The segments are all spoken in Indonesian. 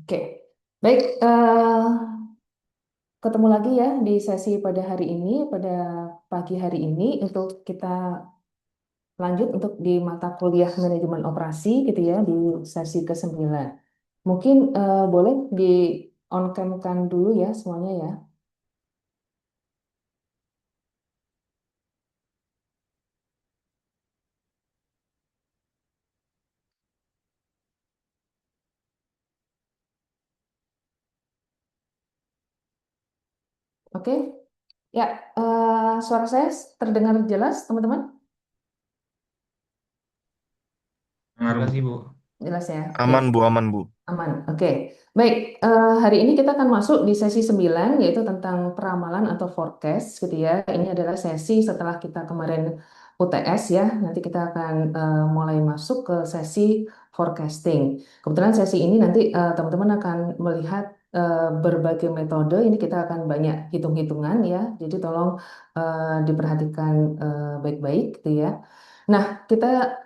Oke, baik. Ketemu lagi ya di sesi pada hari ini, pada pagi hari ini untuk kita lanjut untuk di mata kuliah manajemen operasi gitu ya di sesi ke-9. Mungkin boleh di on cam-kan dulu ya semuanya ya. Oke, ya, suara saya terdengar jelas teman-teman? Jelas Pengaruh. Ibu. Jelas ya, oke. Aman Bu, aman Bu. Aman. Oke. Baik, hari ini kita akan masuk di sesi 9 yaitu tentang peramalan atau forecast gitu ya. Ini adalah sesi setelah kita kemarin UTS ya. Nanti kita akan mulai masuk ke sesi forecasting. Kebetulan sesi ini nanti teman-teman akan melihat berbagai metode. Ini kita akan banyak hitung-hitungan ya. Jadi tolong diperhatikan baik-baik gitu ya. Nah, kita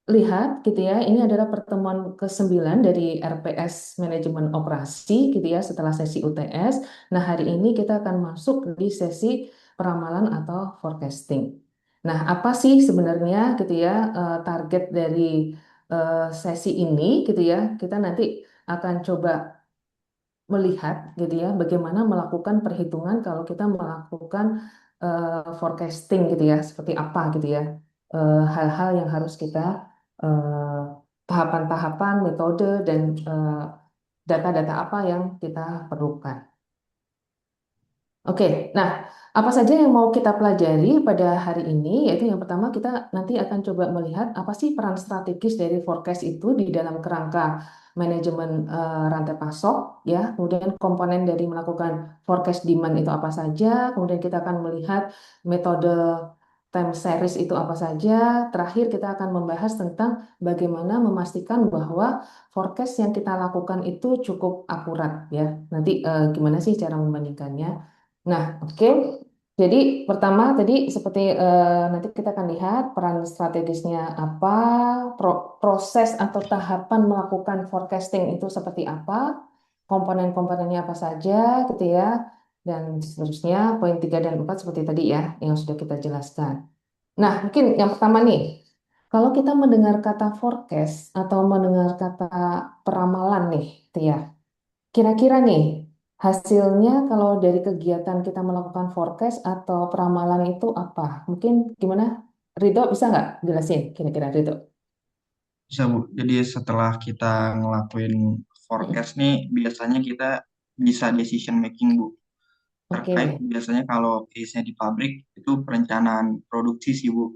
lihat gitu ya, ini adalah pertemuan ke-9 dari RPS Manajemen Operasi gitu ya setelah sesi UTS. Nah, hari ini kita akan masuk di sesi peramalan atau forecasting. Nah, apa sih sebenarnya gitu ya target dari sesi ini gitu ya. Kita nanti akan coba melihat gitu ya bagaimana melakukan perhitungan kalau kita melakukan forecasting gitu ya seperti apa gitu ya. Hal-hal yang harus kita eh, tahapan-tahapan metode dan data-data apa yang kita perlukan. Oke, nah apa saja yang mau kita pelajari pada hari ini? Yaitu yang pertama kita nanti akan coba melihat apa sih peran strategis dari forecast itu di dalam kerangka manajemen rantai pasok, ya. Kemudian komponen dari melakukan forecast demand itu apa saja? Kemudian kita akan melihat metode time series itu apa saja. Terakhir kita akan membahas tentang bagaimana memastikan bahwa forecast yang kita lakukan itu cukup akurat, ya. Nanti gimana sih cara membandingkannya? Nah, oke. Jadi pertama tadi seperti nanti kita akan lihat peran strategisnya apa, proses atau tahapan melakukan forecasting itu seperti apa, komponen-komponennya apa saja gitu ya, dan seterusnya poin 3 dan 4 seperti tadi ya yang sudah kita jelaskan. Nah, mungkin yang pertama nih, kalau kita mendengar kata forecast atau mendengar kata peramalan nih, gitu ya. Kira-kira nih, hasilnya kalau dari kegiatan kita melakukan forecast atau peramalan itu apa? Mungkin gimana? Ridho bisa nggak jelasin kira-kira Ridho? Bisa Bu. Jadi setelah kita ngelakuin Mm-mm. forecast nih, biasanya kita bisa decision making Bu. Terkait Oke, biasanya kalau case-nya di pabrik itu perencanaan produksi sih Bu.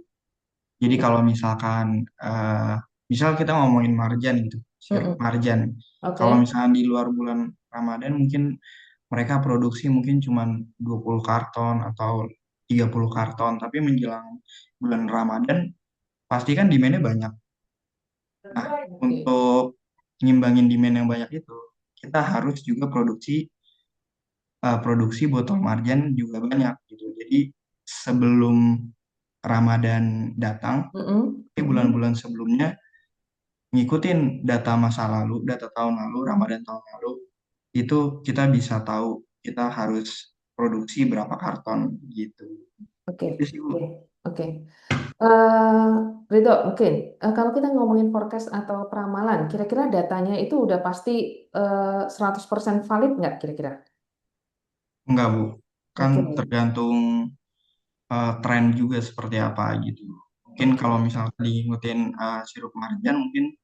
Jadi kalau misalkan misal kita ngomongin marjan gitu, sirup Mm-mm. marjan. Kalau Oke, misalkan di luar bulan Ramadan mungkin mereka produksi mungkin cuma 20 karton atau 30 karton, tapi menjelang bulan Ramadan pasti kan demand-nya banyak. Nah, oke, untuk ngimbangin demand yang banyak itu, kita harus juga produksi botol marjan juga banyak gitu. Jadi sebelum Ramadan datang, Mm-mm. di Mm-mm. bulan-bulan sebelumnya ngikutin data masa lalu, data tahun lalu, Ramadan tahun lalu, itu kita bisa tahu kita harus produksi berapa karton gitu. Oke, Itu sih Bu. oke, oke. Eh, Ridho, mungkin kalau kita ngomongin forecast atau peramalan, kira-kira datanya itu udah pasti 100% valid nggak kira-kira? Enggak Bu, kan Oke, tergantung tren juga seperti apa gitu. Mungkin kalau oke. misalnya diikutin sirup marjan mungkin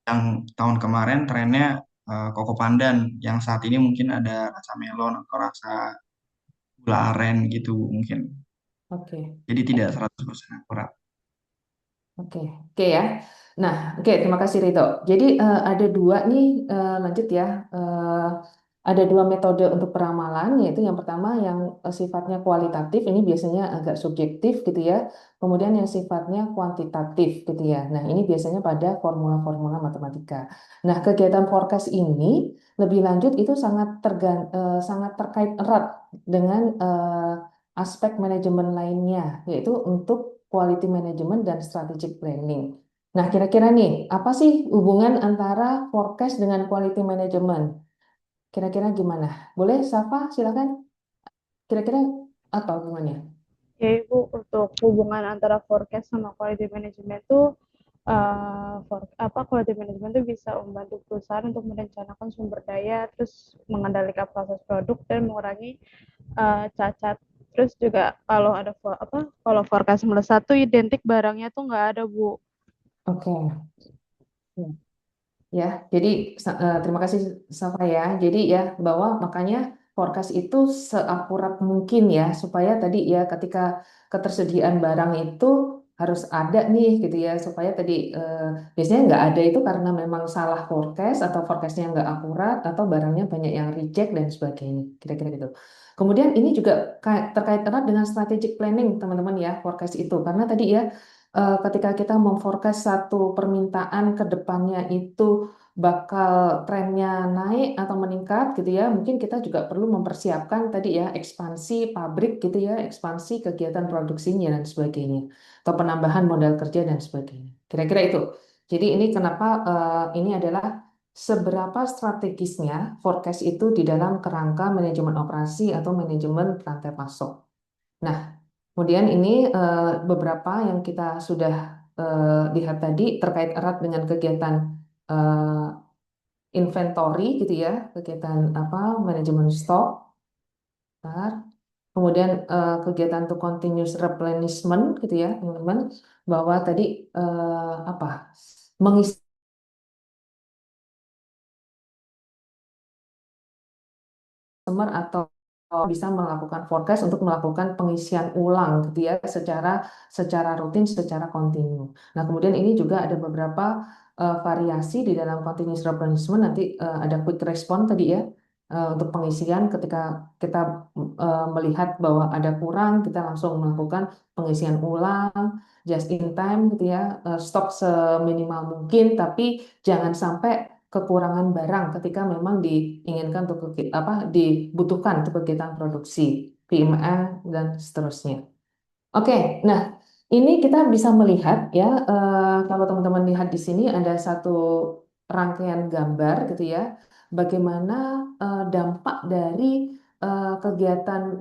yang tahun kemarin trennya koko pandan, yang saat ini mungkin ada rasa melon atau rasa gula aren gitu mungkin. Oke, Jadi tidak 100% akurat. oke, oke ya. Nah, oke, terima kasih Rito. Jadi ada dua nih, lanjut ya. Ada dua metode untuk peramalan, yaitu yang pertama yang sifatnya kualitatif, ini biasanya agak subjektif gitu ya. Kemudian yang sifatnya kuantitatif gitu ya. Nah, ini biasanya pada formula-formula matematika. Nah, kegiatan forecast ini lebih lanjut itu sangat terkait erat dengan aspek manajemen lainnya, yaitu untuk quality management dan strategic planning. Nah, kira-kira nih, apa sih hubungan antara forecast dengan quality management? Kira-kira gimana? Boleh, Safa, silakan. Kira-kira apa hubungannya? Ya, Ibu, untuk hubungan antara forecast sama quality management tuh quality management itu bisa membantu perusahaan untuk merencanakan sumber daya, terus mengendalikan proses produk dan mengurangi cacat. Terus juga kalau ada kalau forecast melesat tuh identik barangnya tuh nggak ada, Bu. Oke. Ya, jadi terima kasih Safa ya. Jadi ya bahwa makanya forecast itu seakurat mungkin ya supaya tadi ya ketika ketersediaan barang itu harus ada nih gitu ya supaya tadi biasanya nggak ada itu karena memang salah forecast atau forecastnya nggak akurat atau barangnya banyak yang reject dan sebagainya kira-kira gitu. Kemudian ini juga terkait erat dengan strategic planning teman-teman ya forecast itu karena tadi ya ketika kita memforecast satu permintaan ke depannya itu bakal trennya naik atau meningkat gitu ya, mungkin kita juga perlu mempersiapkan tadi ya ekspansi pabrik gitu ya, ekspansi kegiatan produksinya dan sebagainya, atau penambahan modal kerja dan sebagainya. Kira-kira itu. Jadi ini kenapa ini adalah seberapa strategisnya forecast itu di dalam kerangka manajemen operasi atau manajemen rantai pasok. Nah, kemudian ini beberapa yang kita sudah lihat tadi terkait erat dengan kegiatan inventory gitu ya, kegiatan apa manajemen stok, bentar. Kemudian kegiatan untuk continuous replenishment gitu ya, teman-teman, bahwa tadi apa mengisi customer atau bisa melakukan forecast untuk melakukan pengisian ulang gitu ya secara rutin secara kontinu. Nah, kemudian ini juga ada beberapa variasi di dalam continuous replenishment nanti ada quick response tadi ya untuk pengisian ketika kita melihat bahwa ada kurang kita langsung melakukan pengisian ulang just in time gitu ya stok seminimal mungkin tapi jangan sampai kekurangan barang ketika memang diinginkan untuk apa dibutuhkan untuk kegiatan produksi PMA dan seterusnya. Oke, nah ini kita bisa melihat ya kalau teman-teman lihat di sini ada satu rangkaian gambar gitu ya bagaimana dampak dari kegiatan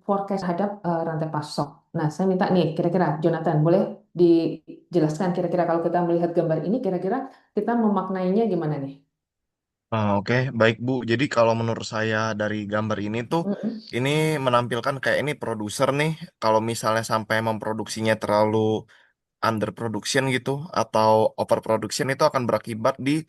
forecast terhadap rantai pasok. Nah, saya minta nih kira-kira Jonathan boleh dijelaskan kira-kira kalau kita melihat gambar ini kira-kira kita memaknainya gimana nih? Oke, baik Bu. Jadi kalau menurut saya dari gambar ini tuh, Mm-mm. ini menampilkan kayak ini produser nih, kalau misalnya sampai memproduksinya terlalu underproduction gitu, atau overproduction itu akan berakibat di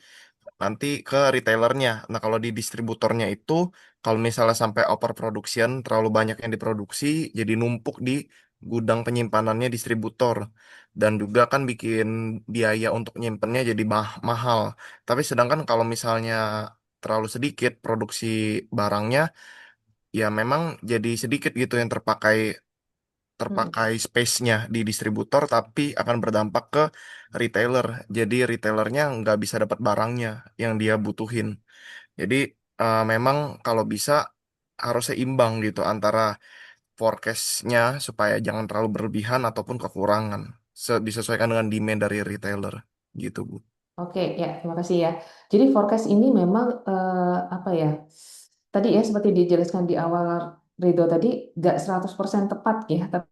nanti ke retailernya. Nah, kalau di distributornya itu, kalau misalnya sampai overproduction, terlalu banyak yang diproduksi, jadi numpuk di gudang penyimpanannya distributor. Dan juga kan bikin biaya untuk nyimpennya jadi mahal. Tapi sedangkan kalau misalnya terlalu sedikit produksi barangnya, ya memang jadi sedikit gitu yang terpakai Mm. terpakai space-nya di distributor, tapi akan berdampak ke retailer. Jadi retailernya nggak bisa dapat barangnya yang dia butuhin. Jadi memang kalau bisa harus seimbang gitu antara forecast-nya supaya jangan terlalu berlebihan ataupun kekurangan. Disesuaikan dengan demand dari retailer gitu, Bu. Oke, ya, terima kasih ya. Jadi forecast ini memang apa ya? Tadi ya seperti dijelaskan di awal Ridho tadi nggak 100% tepat ya, tapi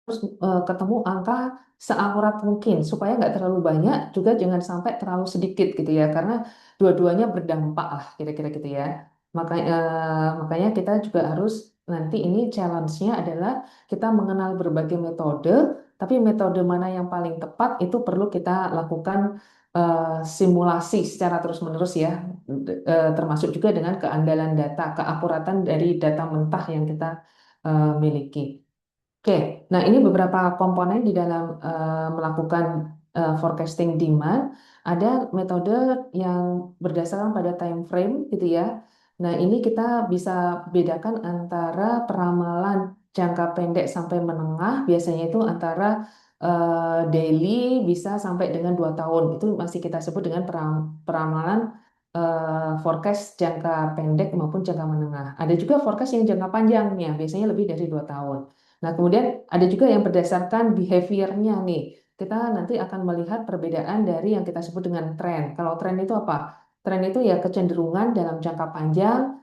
harus ketemu angka seakurat mungkin supaya nggak terlalu banyak juga jangan sampai terlalu sedikit gitu ya karena dua-duanya berdampak lah kira-kira gitu ya makanya kita juga harus nanti ini challenge-nya adalah kita mengenal berbagai metode tapi metode mana yang paling tepat itu perlu kita lakukan simulasi secara terus-menerus ya termasuk juga dengan keandalan data keakuratan dari data mentah yang kita miliki. Oke, nah ini beberapa komponen di dalam melakukan forecasting demand. Ada metode yang berdasarkan pada time frame gitu ya. Nah ini kita bisa bedakan antara peramalan jangka pendek sampai menengah. Biasanya itu antara daily bisa sampai dengan 2 tahun. Itu masih kita sebut dengan peramalan forecast jangka pendek maupun jangka menengah. Ada juga forecast yang jangka panjangnya, biasanya lebih dari 2 tahun. Nah, kemudian ada juga yang berdasarkan behaviornya nih. Kita nanti akan melihat perbedaan dari yang kita sebut dengan tren. Kalau tren itu apa? Tren itu ya kecenderungan dalam jangka panjang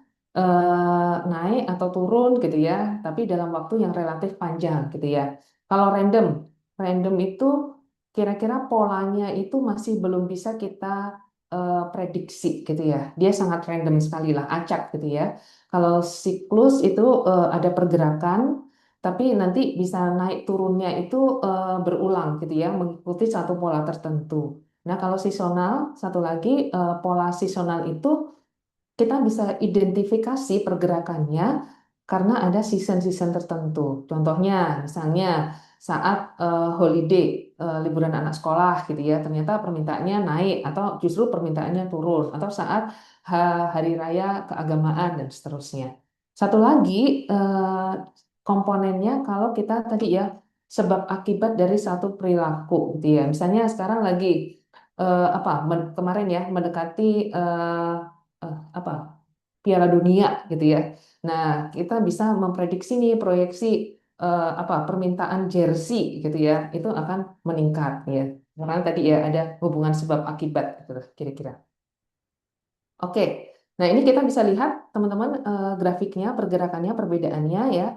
naik atau turun gitu ya, tapi dalam waktu yang relatif panjang gitu ya. Kalau random, random itu kira-kira polanya itu masih belum bisa kita prediksi gitu ya. Dia sangat random sekali lah, acak gitu ya. Kalau siklus itu ada pergerakan, tapi nanti bisa naik turunnya itu berulang gitu ya, mengikuti satu pola tertentu. Nah, kalau seasonal, satu lagi pola seasonal itu kita bisa identifikasi pergerakannya karena ada season-season tertentu. Contohnya, misalnya saat holiday, liburan anak sekolah gitu ya, ternyata permintaannya naik atau justru permintaannya turun, atau saat hari raya keagamaan dan seterusnya. Satu lagi komponennya kalau kita tadi ya sebab akibat dari satu perilaku gitu ya. Misalnya sekarang lagi kemarin ya mendekati apa Piala Dunia gitu ya. Nah, kita bisa memprediksi nih proyeksi permintaan jersey gitu ya, itu akan meningkat ya. Karena tadi ya ada hubungan sebab akibat gitu kira-kira. Oke. Nah, ini kita bisa lihat teman-teman grafiknya, pergerakannya, perbedaannya ya.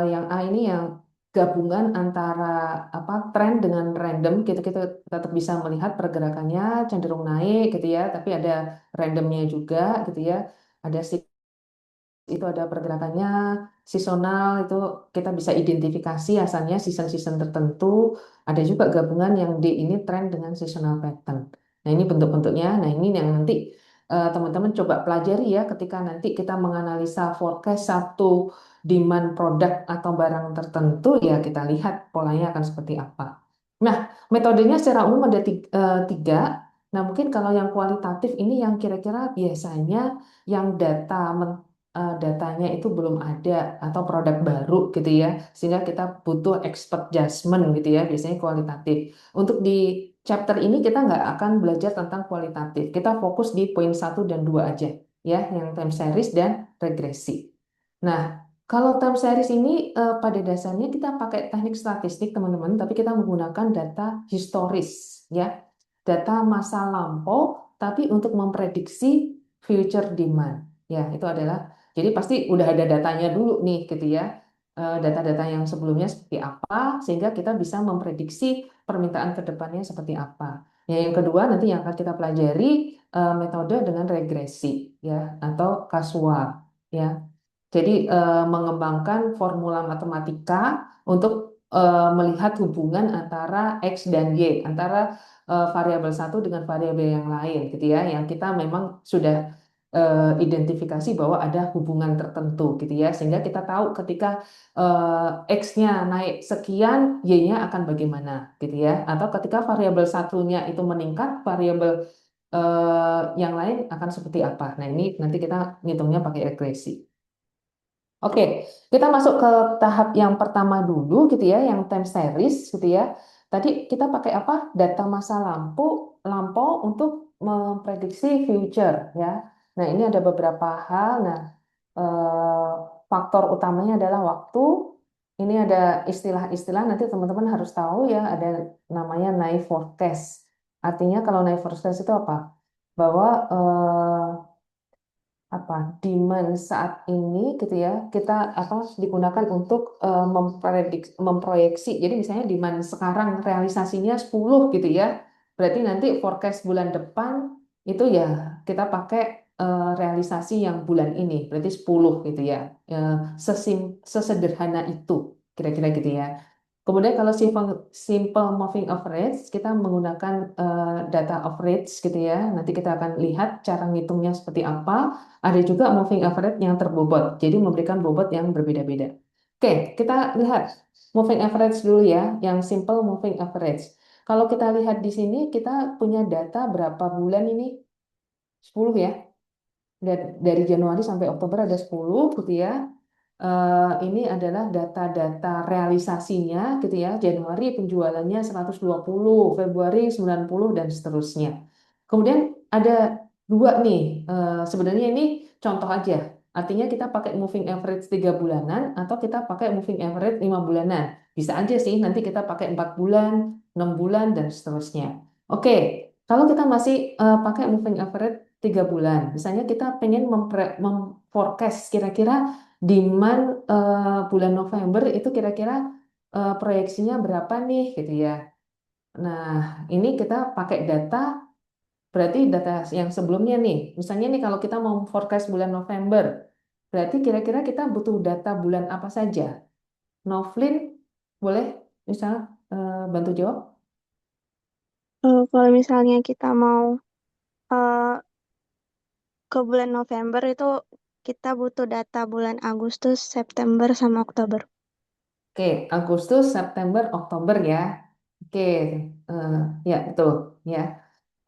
Yang A ini yang gabungan antara tren dengan random, kita tetap bisa melihat pergerakannya cenderung naik gitu ya, tapi ada randomnya juga gitu ya. Ada itu ada pergerakannya seasonal itu kita bisa identifikasi asalnya season-season tertentu, ada juga gabungan yang D ini tren dengan seasonal pattern. Nah, ini bentuk-bentuknya. Nah, ini yang nanti teman-teman coba pelajari ya ketika nanti kita menganalisa forecast satu demand produk atau barang tertentu, ya kita lihat polanya akan seperti apa. Nah, metodenya secara umum ada tiga. Nah, mungkin kalau yang kualitatif ini yang kira-kira biasanya yang datanya itu belum ada atau produk baru gitu ya, sehingga kita butuh expert judgment gitu ya, biasanya kualitatif. Untuk di chapter ini kita nggak akan belajar tentang kualitatif, kita fokus di poin 1 dan 2 aja ya, yang time series dan regresi. Nah, kalau time series ini pada dasarnya kita pakai teknik statistik teman-teman, tapi kita menggunakan data historis ya, data masa lampau, tapi untuk memprediksi future demand. Ya, itu adalah jadi pasti udah ada datanya dulu nih gitu ya. Data-data yang sebelumnya seperti apa sehingga kita bisa memprediksi permintaan ke depannya seperti apa. Ya, yang kedua nanti yang akan kita pelajari metode dengan regresi ya atau kasual ya. Jadi mengembangkan formula matematika untuk melihat hubungan antara X dan Y, antara variabel satu dengan variabel yang lain gitu ya, yang kita memang sudah identifikasi bahwa ada hubungan tertentu gitu ya, sehingga kita tahu ketika X-nya naik sekian, Y-nya akan bagaimana gitu ya, atau ketika variabel satunya itu meningkat, variabel yang lain akan seperti apa. Nah, ini nanti kita ngitungnya pakai regresi. Oke, kita masuk ke tahap yang pertama dulu gitu ya, yang time series gitu ya. Tadi kita pakai apa? Data masa lampau untuk memprediksi future ya. Nah, ini ada beberapa hal. Nah, faktor utamanya adalah waktu. Ini ada istilah-istilah nanti teman-teman harus tahu ya, ada namanya naive forecast. Artinya kalau naive forecast itu apa? Bahwa demand saat ini gitu ya kita digunakan untuk memproyeksi. Jadi misalnya demand sekarang realisasinya 10 gitu ya, berarti nanti forecast bulan depan itu ya kita pakai realisasi yang bulan ini berarti 10 gitu ya. Sesederhana itu kira-kira gitu ya. Kemudian kalau simple moving average, kita menggunakan data average gitu ya. Nanti kita akan lihat cara ngitungnya seperti apa. Ada juga moving average yang terbobot, jadi memberikan bobot yang berbeda-beda. Oke, kita lihat moving average dulu ya, yang simple moving average. Kalau kita lihat di sini, kita punya data berapa bulan ini? 10 ya. Dari Januari sampai Oktober ada 10 gitu ya. Ini adalah data-data realisasinya gitu ya. Januari penjualannya 120, Februari 90 dan seterusnya. Kemudian ada dua nih, sebenarnya ini contoh aja. Artinya kita pakai moving average 3 bulanan atau kita pakai moving average 5 bulanan. Bisa aja sih nanti kita pakai 4 bulan, 6 bulan, dan seterusnya. Oke, kalau kita masih pakai moving average 3 bulan, misalnya kita pengen memforecast kira-kira demand bulan November itu kira-kira proyeksinya berapa nih gitu ya. Nah, ini kita pakai data, berarti data yang sebelumnya nih. Misalnya nih kalau kita mau forecast bulan November, berarti kira-kira kita butuh data bulan apa saja? Novlin, boleh misal bantu jawab? Kalau misalnya kita mau eh, ke bulan November itu kita butuh data bulan Agustus, September, sama Oktober. Oke, Agustus, September, Oktober ya. Oke, eh, ya betul ya.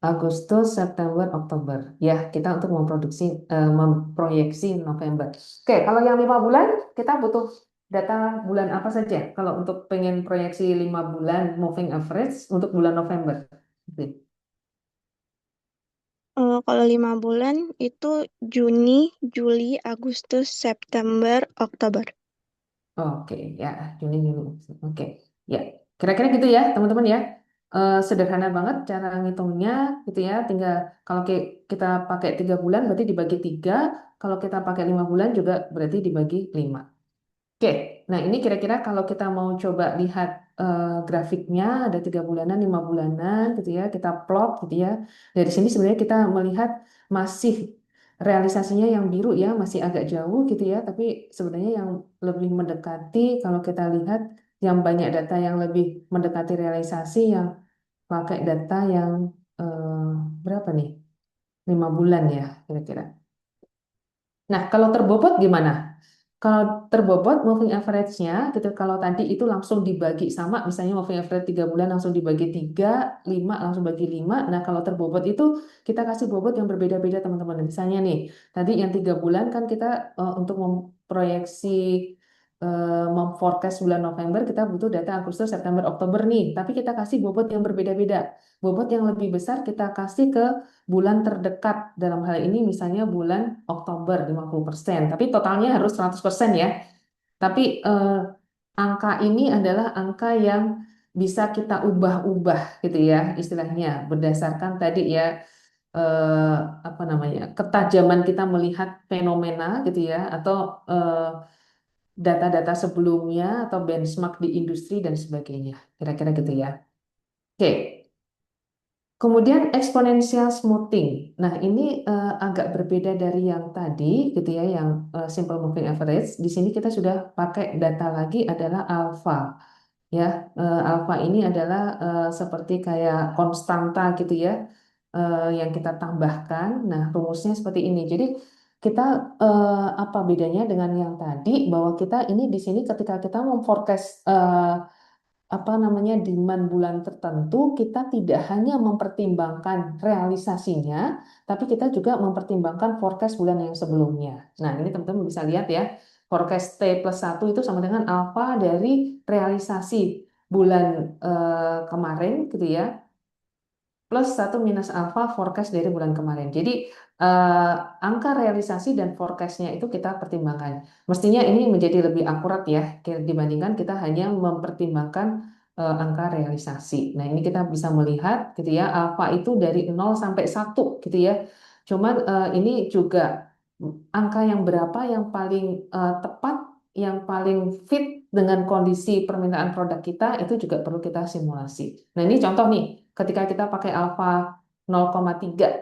Agustus, September, Oktober. Ya, kita untuk memproyeksi November. Oke, kalau yang 5 bulan, kita butuh data bulan apa saja? Kalau untuk pengen proyeksi 5 bulan moving average untuk bulan November. Oke. Kalau 5 bulan itu Juni, Juli, Agustus, September, Oktober. Oke, ya, Juni, Juli. Oke, ya. Kira-kira gitu ya, teman-teman ya. Sederhana banget cara ngitungnya gitu ya. Tinggal kalau kita pakai 3 bulan berarti dibagi 3. Kalau kita pakai 5 bulan juga berarti dibagi 5. Oke, nah ini kira-kira kalau kita mau coba lihat grafiknya ada 3 bulanan, 5 bulanan gitu ya, kita plot gitu ya. Dari sini sebenarnya kita melihat masih realisasinya yang biru ya, masih agak jauh gitu ya, tapi sebenarnya yang lebih mendekati kalau kita lihat yang banyak data yang lebih mendekati realisasi yang pakai data yang eh, berapa nih? 5 bulan ya kira-kira. Nah, kalau terbobot gimana? Kalau terbobot moving average-nya gitu, kalau tadi itu langsung dibagi sama, misalnya moving average 3 bulan langsung dibagi 3, 5 langsung bagi 5. Nah, kalau terbobot itu kita kasih bobot yang berbeda-beda teman-teman. Misalnya nih, tadi yang 3 bulan kan kita untuk memproyeksi memforecast bulan November kita butuh data Agustus, September, Oktober nih. Tapi kita kasih bobot yang berbeda-beda. Bobot yang lebih besar kita kasih ke bulan terdekat, dalam hal ini misalnya bulan Oktober 50%, tapi totalnya harus 100% ya. Tapi angka ini adalah angka yang bisa kita ubah-ubah gitu ya istilahnya berdasarkan tadi ya eh, apa namanya ketajaman kita melihat fenomena gitu ya atau data-data sebelumnya atau benchmark di industri dan sebagainya. Kira-kira gitu ya. Oke. Kemudian exponential smoothing. Nah, ini agak berbeda dari yang tadi gitu ya, yang simple moving average. Di sini kita sudah pakai data lagi adalah alpha. Ya, alpha ini adalah seperti kayak konstanta gitu ya, yang kita tambahkan. Nah, rumusnya seperti ini. Jadi kita apa bedanya dengan yang tadi? Bahwa kita ini di sini ketika kita memforecast apa namanya demand bulan tertentu, kita tidak hanya mempertimbangkan realisasinya, tapi kita juga mempertimbangkan forecast bulan yang sebelumnya. Nah, ini teman-teman bisa lihat ya, forecast T+1 itu sama dengan alfa dari realisasi bulan kemarin gitu ya, plus 1 minus alfa forecast dari bulan kemarin. Jadi eh, angka realisasi dan forecastnya itu kita pertimbangkan. Mestinya ini menjadi lebih akurat ya dibandingkan kita hanya mempertimbangkan angka realisasi. Nah, ini kita bisa melihat gitu ya, alfa itu dari 0 sampai 1 gitu ya. Cuman ini juga angka yang berapa yang paling tepat, yang paling fit dengan kondisi permintaan produk kita itu juga perlu kita simulasi. Nah, ini contoh nih, ketika kita pakai alfa 0,3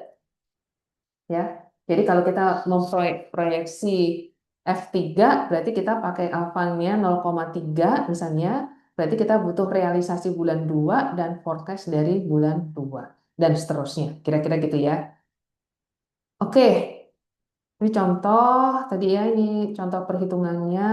ya. Jadi kalau kita memproyeksi F3 berarti kita pakai alfanya 0,3 misalnya, berarti kita butuh realisasi bulan 2 dan forecast dari bulan 2 dan seterusnya. Kira-kira gitu ya. Oke, ini contoh tadi ya, ini contoh perhitungannya.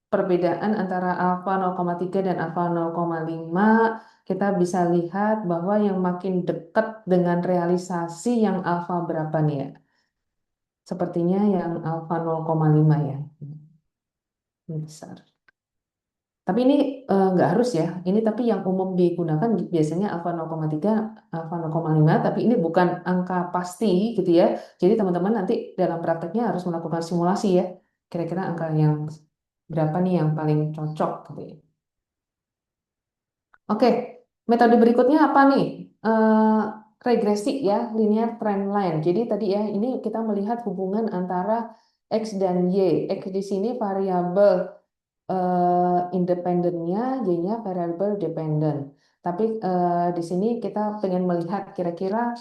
Perbedaan antara alfa 0,3 dan alfa 0,5 kita bisa lihat bahwa yang makin dekat dengan realisasi yang alfa berapa nih ya? Sepertinya yang alfa 0,5 ya. Ini besar. Tapi ini nggak harus ya. Ini tapi yang umum digunakan biasanya alfa 0,3, alfa 0,5. Tapi ini bukan angka pasti gitu ya. Jadi teman-teman nanti dalam prakteknya harus melakukan simulasi ya. Kira-kira angka yang berapa nih yang paling cocok gitu ya. Oke, metode berikutnya apa nih? Eh, Regresi ya, linear trend line. Jadi tadi ya, ini kita melihat hubungan antara X dan Y. X di sini variabel independennya, Y-nya variabel dependen. Tapi di sini kita pengen melihat kira-kira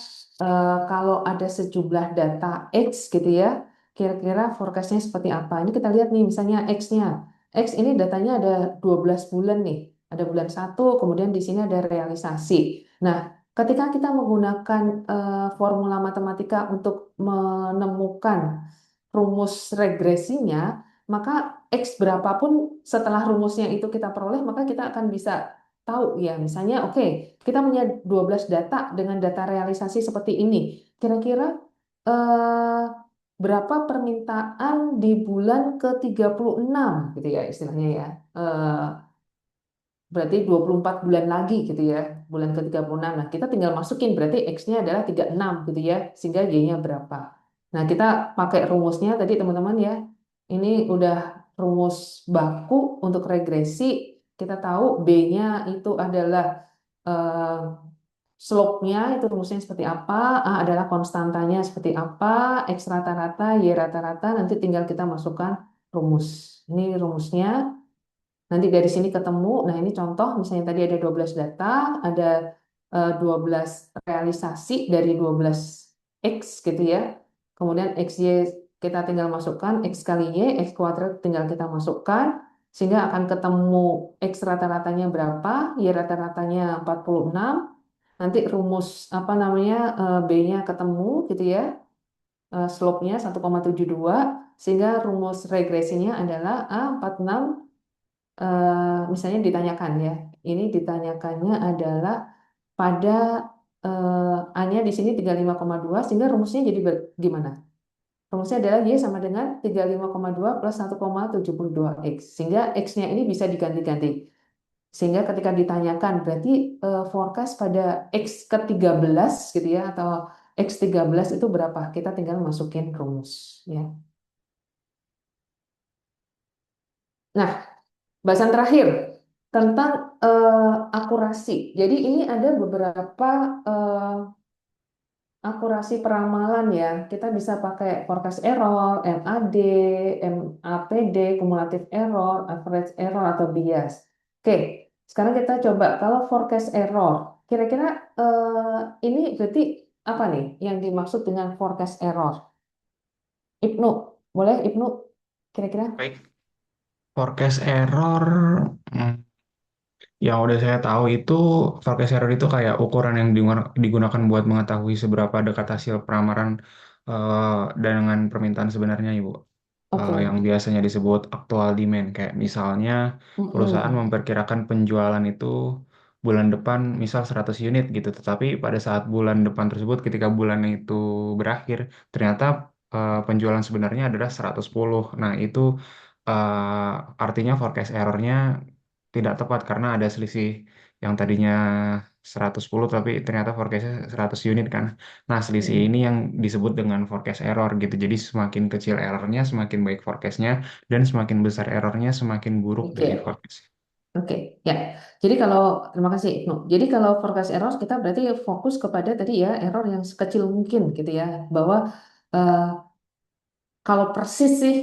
kalau ada sejumlah data X gitu ya, kira-kira forecast-nya seperti apa. Ini kita lihat nih misalnya X-nya. X ini datanya ada 12 bulan nih. Ada bulan satu, kemudian di sini ada realisasi. Nah, ketika kita menggunakan formula matematika untuk menemukan rumus regresinya, maka X berapapun setelah rumusnya itu kita peroleh, maka kita akan bisa tahu ya, misalnya oke, kita punya 12 data dengan data realisasi seperti ini. Kira-kira eh, berapa permintaan di bulan ke-36 gitu ya istilahnya ya. Eh, Berarti 24 bulan lagi gitu ya, bulan ke-36. Nah, kita tinggal masukin berarti X-nya adalah 36 gitu ya, sehingga Y-nya berapa. Nah, kita pakai rumusnya tadi teman-teman ya. Ini udah rumus baku untuk regresi. Kita tahu B-nya itu adalah eh, slope-nya itu rumusnya seperti apa, A adalah konstantanya seperti apa, X rata-rata, Y rata-rata, nanti tinggal kita masukkan rumus. Ini rumusnya. Nanti dari sini ketemu, nah ini contoh, misalnya tadi ada 12 data, ada 12 realisasi dari 12 X gitu ya. Kemudian XY kita tinggal masukkan, X kali Y, X kuadrat tinggal kita masukkan, sehingga akan ketemu X rata-ratanya berapa, Y rata-ratanya 46, nanti rumus apa namanya B-nya ketemu gitu ya, slope-nya 1,72, sehingga rumus regresinya adalah A46 misalnya ditanyakan ya, ini ditanyakannya adalah pada A-nya di sini 35,2 sehingga rumusnya jadi gimana? Rumusnya adalah Y sama dengan 35,2 plus 1,72 X. Sehingga X-nya ini bisa diganti-ganti. Sehingga ketika ditanyakan berarti forecast pada X ke-13 gitu ya atau X13 itu berapa? Kita tinggal masukin rumus ya. Nah, bahasan terakhir tentang akurasi. Jadi ini ada beberapa eh, akurasi peramalan ya. Kita bisa pakai forecast error, MAD, MAPD, cumulative error, average error atau bias. Oke, sekarang kita coba kalau forecast error. Kira-kira ini berarti apa nih yang dimaksud dengan forecast error? Ibnu, boleh Ibnu kira-kira? Baik, forecast error. hmm, Yang udah saya tahu itu forecast error itu kayak ukuran yang digunakan buat mengetahui seberapa dekat hasil peramaran dengan permintaan sebenarnya, Ibu. Yang Oke. biasanya disebut actual demand. Kayak misalnya perusahaan Mm-mm. memperkirakan penjualan itu bulan depan misal 100 unit gitu. Tetapi pada saat bulan depan tersebut ketika bulan itu berakhir, ternyata penjualan sebenarnya adalah 110. Nah, itu artinya forecast errornya tidak tepat karena ada selisih yang tadinya 110 tapi ternyata forecastnya 100 unit kan. Nah, selisih ini Mm-mm. yang disebut dengan forecast error gitu. Jadi semakin kecil errornya, semakin baik forecastnya, dan semakin besar errornya, semakin buruk dari Oke. forecast. Oke, ya. Jadi kalau terima kasih Ibnu. Jadi kalau forecast error kita berarti fokus kepada tadi ya error yang sekecil mungkin gitu ya, bahwa eh, kalau persis sih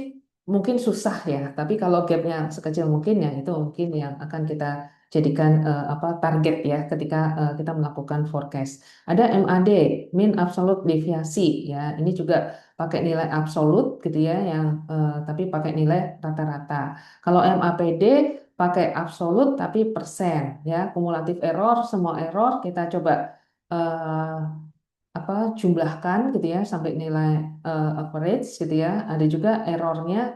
mungkin susah ya, tapi kalau gapnya sekecil mungkin ya itu mungkin yang akan kita jadikan apa target ya ketika kita melakukan forecast. Ada MAD, mean absolute deviasi ya. Ini juga pakai nilai absolut gitu ya yang tapi pakai nilai rata-rata. Kalau MAPD pakai absolut tapi persen ya. Kumulatif error, semua error kita coba eh, apa jumlahkan gitu ya sampai nilai average gitu ya. Ada juga errornya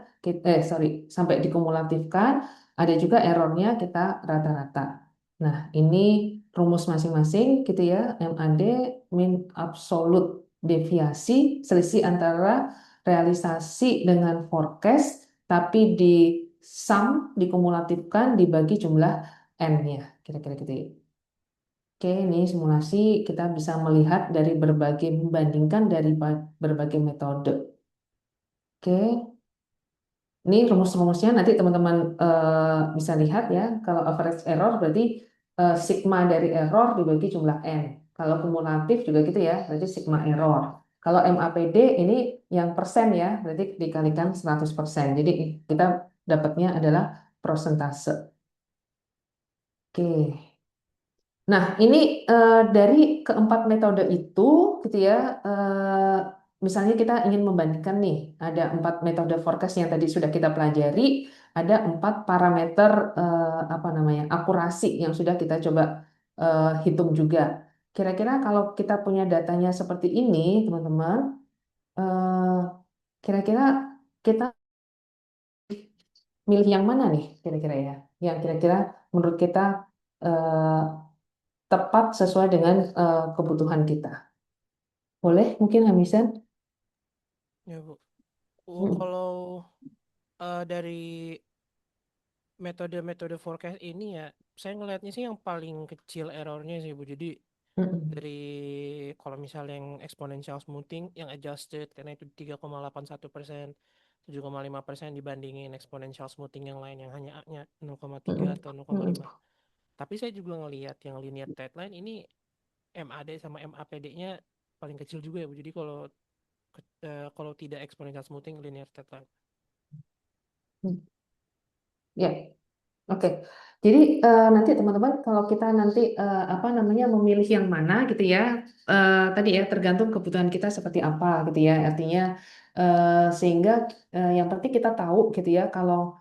sorry sampai dikumulatifkan. Ada juga errornya kita rata-rata. Nah ini rumus masing-masing gitu ya. MAD mean absolute deviasi selisih antara realisasi dengan forecast tapi di sum, dikumulatifkan, dibagi jumlah N-nya. Kira-kira gitu ya. Oke, ini simulasi kita bisa melihat dari berbagai, membandingkan dari berbagai metode. Oke, ini rumus-rumusnya nanti teman-teman bisa lihat ya. Kalau average error berarti sigma dari error dibagi jumlah N. Kalau kumulatif juga gitu ya, berarti sigma error. Kalau MAPD ini yang persen ya, berarti dikalikan 100%. Jadi kita dapatnya adalah persentase. Oke. Nah, ini dari keempat metode itu, gitu ya, misalnya kita ingin membandingkan nih, ada 4 metode forecast yang tadi sudah kita pelajari, ada 4 parameter apa namanya akurasi yang sudah kita coba hitung juga. Kira-kira kalau kita punya datanya seperti ini, teman-teman, eh, kira-kira kita milih yang mana nih, kira-kira ya? Yang kira-kira menurut kita eh, tepat sesuai dengan kebutuhan kita. Boleh mungkin Hamisan? Ya, Bu. Mm, Kalau dari metode-metode forecast ini ya, saya ngelihatnya sih yang paling kecil errornya sih, Bu. Jadi mm, dari kalau misalnya yang exponential smoothing yang adjusted karena itu 3,81%, 7,5% dibandingin exponential smoothing yang lain yang hanya A-nya 0,3 mm, atau mm, 0,5. Tapi saya juga ngelihat yang linear trendline ini MAD sama MAPD-nya paling kecil juga ya, Bu. Jadi kalau tidak exponential smoothing linear trendline. mm. Ya, oke. Jadi nanti teman-teman kalau kita nanti apa namanya memilih yang mana gitu ya, tadi ya tergantung kebutuhan kita seperti apa gitu ya. Artinya sehingga yang penting kita tahu gitu ya kalau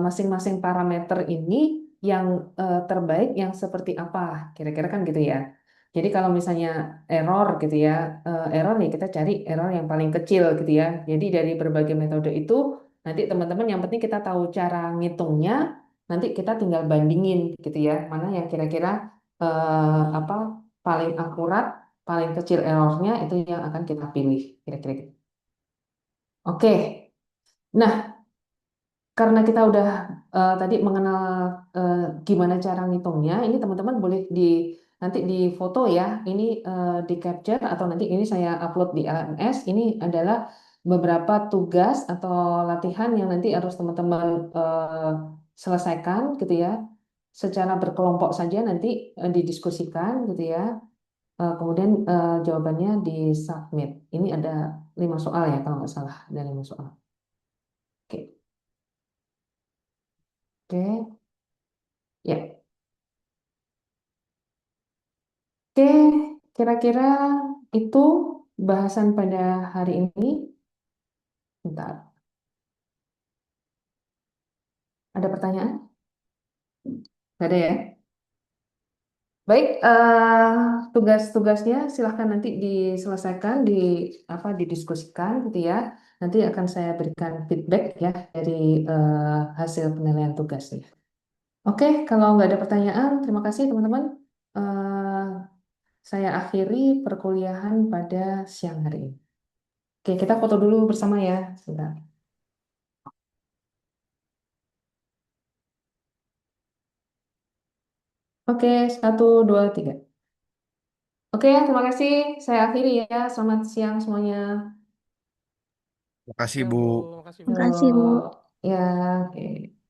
masing-masing parameter ini yang terbaik yang seperti apa, kira-kira kan gitu ya. Jadi kalau misalnya error gitu ya, error nih kita cari error yang paling kecil gitu ya. Jadi dari berbagai metode itu nanti teman-teman yang penting kita tahu cara ngitungnya. Nanti kita tinggal bandingin gitu ya, mana yang kira-kira apa paling akurat, paling kecil errornya itu yang akan kita pilih kira-kira gitu. Oke, nah karena kita udah tadi mengenal gimana cara ngitungnya, ini teman-teman boleh nanti di foto ya, ini di capture atau nanti ini saya upload di LMS. Ini adalah beberapa tugas atau latihan yang nanti harus teman-teman selesaikan gitu ya, secara berkelompok saja nanti didiskusikan gitu ya. Kemudian jawabannya di submit. Ini ada 5 soal ya kalau nggak salah, ada 5 soal. Oke, oke, ya. Oke, kira-kira itu bahasan pada hari ini. Bentar, ada pertanyaan? Nggak ada ya? Baik, tugas-tugasnya silahkan nanti diselesaikan, didiskusikan gitu ya. Nanti akan saya berikan feedback ya dari hasil penilaian tugasnya. Oke, kalau nggak ada pertanyaan, terima kasih teman-teman. Eh, saya akhiri perkuliahan pada siang hari ini. Oke, kita foto dulu bersama ya. Sebentar. Oke, 1, 2, 3. Oke, terima kasih. Saya akhiri ya. Selamat siang semuanya. Makasih Ya, Bu. Bu. Makasih, Bu. Makasih, Bu. Yuk, ya, oke.